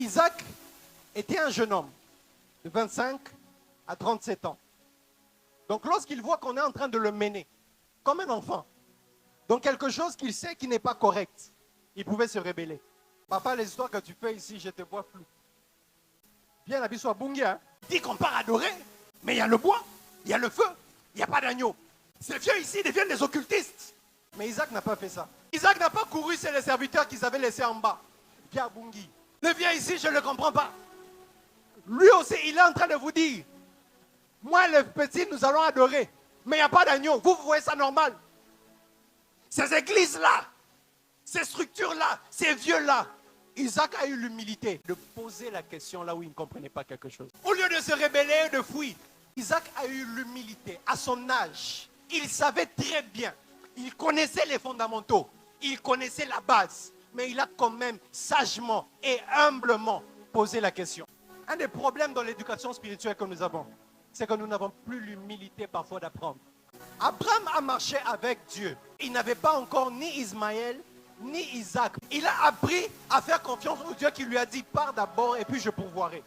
Isaac était un jeune homme de 25 à 37 ans. Donc lorsqu'il voit qu'on est en train de le mener comme un enfant, donc quelque chose qu'il sait qui n'est pas correct, il pouvait se rébeller. Papa, les histoires que tu fais ici, je te vois flou. Viens, la soit Bungia. Hein? Dit qu'on part adorer, mais il y a le bois, il y a le feu, il n'y a pas d'agneau. Ces vieux ici deviennent des occultistes. Mais Isaac n'a pas fait ça. Isaac n'a pas couru, c'est les serviteurs qu'ils avaient laissés en bas. Viens, Bungi. Le vieux ici, je ne le comprends pas. Lui aussi, il est en train de vous dire, moi, les petits, nous allons adorer, mais il n'y a pas d'agneau. Vous voyez ça normal? Ces églises-là, ces structures-là, ces vieux-là, Isaac a eu l'humilité de poser la question là où il ne comprenait pas quelque chose. Au lieu de se rébeller, de fuir, Isaac a eu l'humilité. À son âge, il savait très bien, il connaissait les fondamentaux, il connaissait la base, mais il a quand même sagement et humblement posé la question. Un des problèmes dans l'éducation spirituelle que nous avons, c'est que nous n'avons plus l'humilité parfois d'apprendre. Abraham a marché avec Dieu. Il n'avait pas encore ni Ismaël, ni Isaac. Il a appris à faire confiance au Dieu qui lui a dit, pars d'abord et puis je pourvoirai.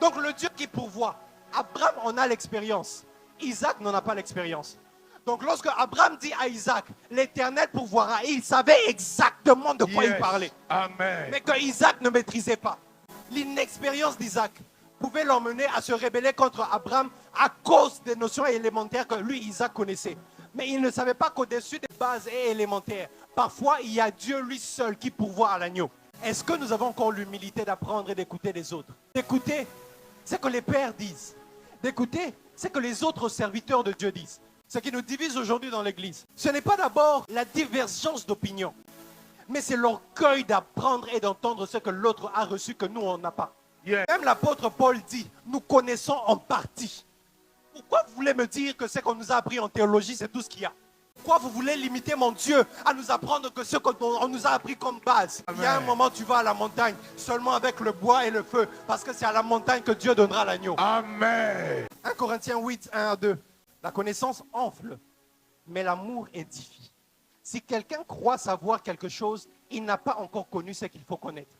Donc le Dieu qui pourvoit, Abraham en a l'expérience. Isaac n'en a pas l'expérience. Donc lorsque Abraham dit à Isaac, l'Éternel pourvoira, il savait exactement de quoi il parlait. Amen. Mais que Isaac ne maîtrisait pas. L'inexpérience d'Isaac pouvait l'emmener à se rebeller contre Abraham à cause des notions élémentaires que lui, Isaac, connaissait. Mais il ne savait pas qu'au-dessus des bases et élémentaires, parfois, il y a Dieu lui seul qui pourvoit à l'agneau. Est-ce que nous avons encore l'humilité d'apprendre et d'écouter les autres? D'écouter, c'est que les pères disent. D'écouter, c'est que les autres serviteurs de Dieu disent. Ce qui nous divise aujourd'hui dans l'Église, ce n'est pas d'abord la divergence d'opinion, mais c'est l'orgueil d'apprendre et d'entendre ce que l'autre a reçu que nous, on n'a pas. Même l'apôtre Paul dit, nous connaissons en partie. Pourquoi vous voulez me dire que ce qu'on nous a appris en théologie, c'est tout ce qu'il y a? Pourquoi vous voulez limiter mon Dieu à nous apprendre que ce qu'on nous a appris comme base? Amen. Il y a un moment, tu vas à la montagne seulement avec le bois et le feu, parce que c'est à la montagne que Dieu donnera l'agneau. Amen. 1 Corinthiens 8, 1 à 2. La connaissance enfle, mais l'amour édifie. Si quelqu'un croit savoir quelque chose, il n'a pas encore connu ce qu'il faut connaître.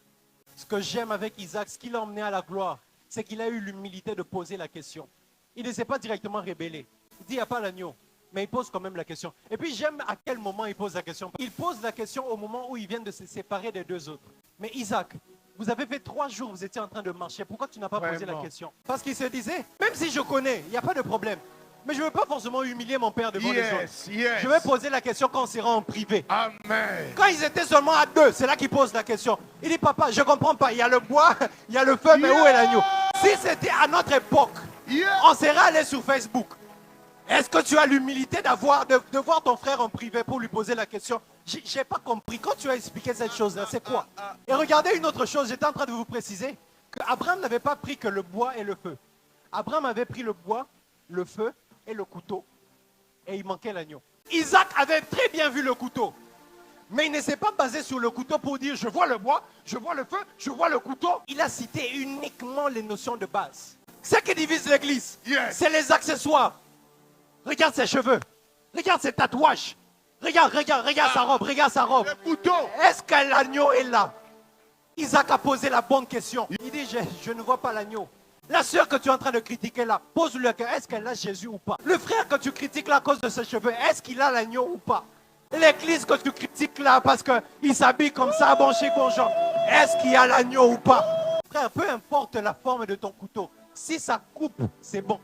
Ce que j'aime avec Isaac, ce qui l'a emmené à la gloire, c'est qu'il a eu l'humilité de poser la question. Il ne s'est pas directement rébellé. Il dit, il n'y a pas l'agneau. Mais il pose quand même la question. Et puis j'aime à quel moment il pose la question. Il pose la question au moment où ils viennent de se séparer des deux autres. Mais Isaac, vous avez fait 3 jours, vous étiez en train de marcher. Pourquoi tu n'as pas posé la question? Parce qu'il se disait, même si je connais, il n'y a pas de problème. Mais je ne veux pas forcément humilier mon père devant les autres. Je vais poser la question quand on sera en privé. Amen. Quand ils étaient seulement à 2, c'est là qu'il pose la question. Il dit, papa, je ne comprends pas. Il y a le bois, il y a le feu, mais où est l'agneau? Si c'était à notre époque, on serait allé sur Facebook. Est-ce que tu as l'humilité de voir ton frère en privé pour lui poser la question? Je n'ai pas compris. Quand tu as expliqué cette chose-là, c'est quoi? Et regardez une autre chose. J'étais en train de vous préciser qu'Abraham n'avait pas pris que le bois et le feu. Abraham avait pris le bois, le feu et le couteau. Et il manquait l'agneau. Isaac avait très bien vu le couteau. Mais il ne s'est pas basé sur le couteau pour dire je vois le bois, je vois le feu, je vois le couteau. Il a cité uniquement les notions de base. Ce qui divise l'église, c'est les accessoires. Regarde ses cheveux. Regarde ses tatouages. Regarde sa robe. Regarde sa robe. Est-ce que l'agneau est là? Isaac a posé la bonne question. Il dit je ne vois pas l'agneau. La sœur que tu es en train de critiquer là, pose-lui est-ce qu'elle a Jésus ou pas? Le frère que tu critiques là à cause de ses cheveux, est-ce qu'il a l'agneau ou pas? L'église que tu critiques là parce qu'il s'habille comme ça, bon chic, bon genre, est-ce qu'il y a l'agneau ou pas? Frère, peu importe la forme de ton couteau, si ça coupe, c'est bon.